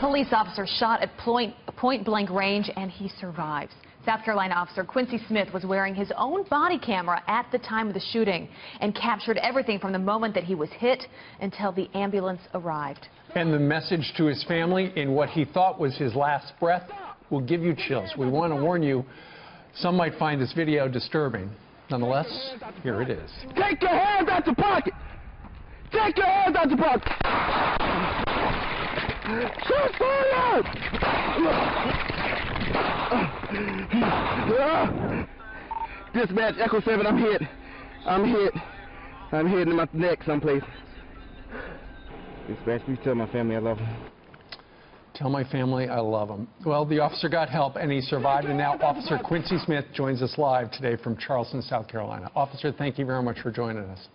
police officer shot at point-blank range, and he survives. South Carolina officer Quincy Smith was wearing his own body camera at the time of the shooting and captured everything from the moment that he was hit until the ambulance arrived. And the message to his family in what he thought was his last breath will give you chills. We want to warn you, some might find this video disturbing. Nonetheless, here it is. Take your hands out your pocket! Take your hands out your pocket! Shoot forward! Dispatch, Echo 7, I'm hit. I'm hit. I'm hit in my neck someplace. Dispatch, please tell my family I love them. Tell my family I love them. Well, the officer got help and he survived, and now Officer Quincy Smith joins us live today from Charleston, South Carolina. Officer, thank you very much for joining us.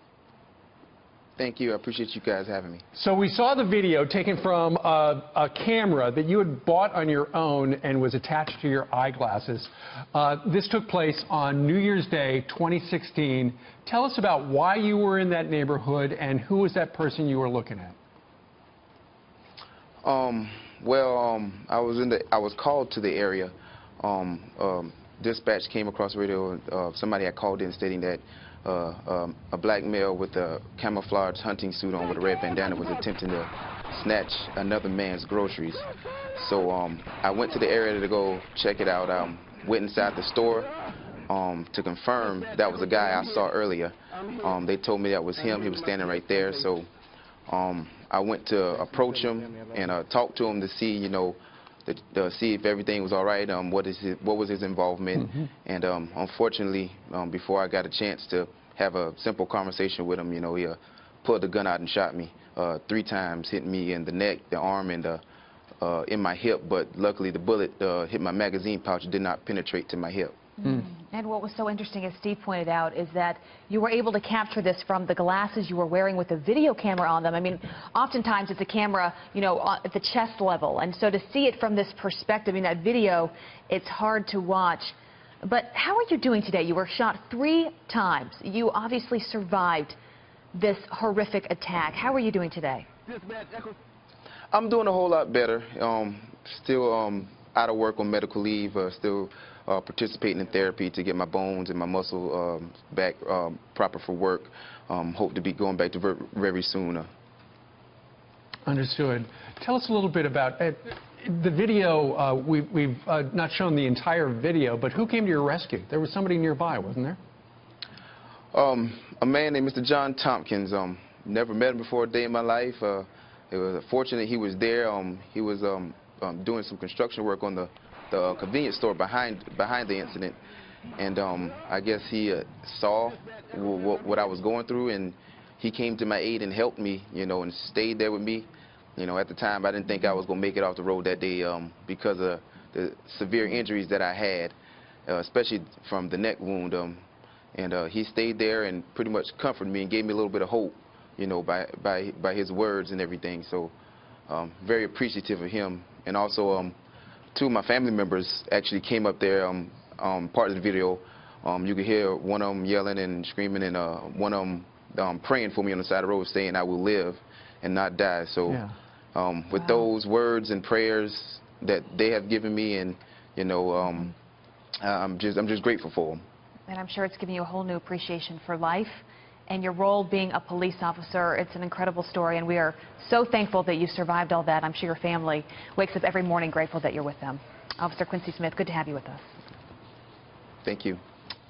Thank you. I appreciate you guys having me. So we saw the video taken from a camera that you had bought on your own and was attached to your eyeglasses. This took place on New Year's Day, 2016. Tell us about why you were in that neighborhood and who was that person you were looking at. I was called to the area. Dispatch came across the radio. Somebody had called in stating that a black male with a camouflage hunting suit on with a red bandana was attempting to snatch another man's groceries. So I went to the area to go check it out. Went inside the store to confirm that was the guy I saw earlier. They told me that was him. He was standing right there. So I went to approach him and talk to him to see, you know, see if everything was all right. What was his involvement? Mm-hmm. And unfortunately, before I got a chance to have a simple conversation with him, you know, he pulled the gun out and shot me 3 times, hit me in the neck, the arm, and in my hip. But luckily, the bullet hit my magazine pouch, did not penetrate to my hip. Mm. And what was so interesting, as Steve pointed out, is that you were able to capture this from the glasses you were wearing with a video camera on them. I mean, oftentimes it's a camera, you know, at the chest level. And so to see it from this perspective in that video, it's hard to watch. But how are you doing today? You were shot 3 times. You obviously survived this horrific attack. How are you doing today? I'm doing a whole lot better. Still out of work on medical leave, still participating in therapy to get my bones and my muscle back proper for work. Hope to be going back to very soon. Understood. Tell us a little bit about the video. We've not shown the entire video, but who came to your rescue? There was somebody nearby, wasn't there? A man named Mr. John Tompkins. Never met him before a day in my life. It was fortunate he was there. He was doing some construction work on the convenience store behind the incident, and I guess he saw what I was going through, and he came to my aid and helped me, you know, and stayed there with me. You know, at the time I didn't think I was going to make it off the road that day because of the severe injuries that I had, especially from the neck wound, and he stayed there and pretty much comforted me and gave me a little bit of hope, you know, by his words and everything. So very appreciative of him. And also 2 of my family members actually came up there, part of the video. You could hear one of them yelling and screaming, and one of them praying for me on the side of the road, saying I will live and not die. So yeah. With those words and prayers that they have given me, and you know, I'm just grateful for them. And I'm sure it's given you a whole new appreciation for life and your role being a police officer. It's an incredible story, and we are so thankful that you survived all that. I'm sure your family wakes up every morning grateful that you're with them. Officer Quincy Smith, good to have you with us. Thank you.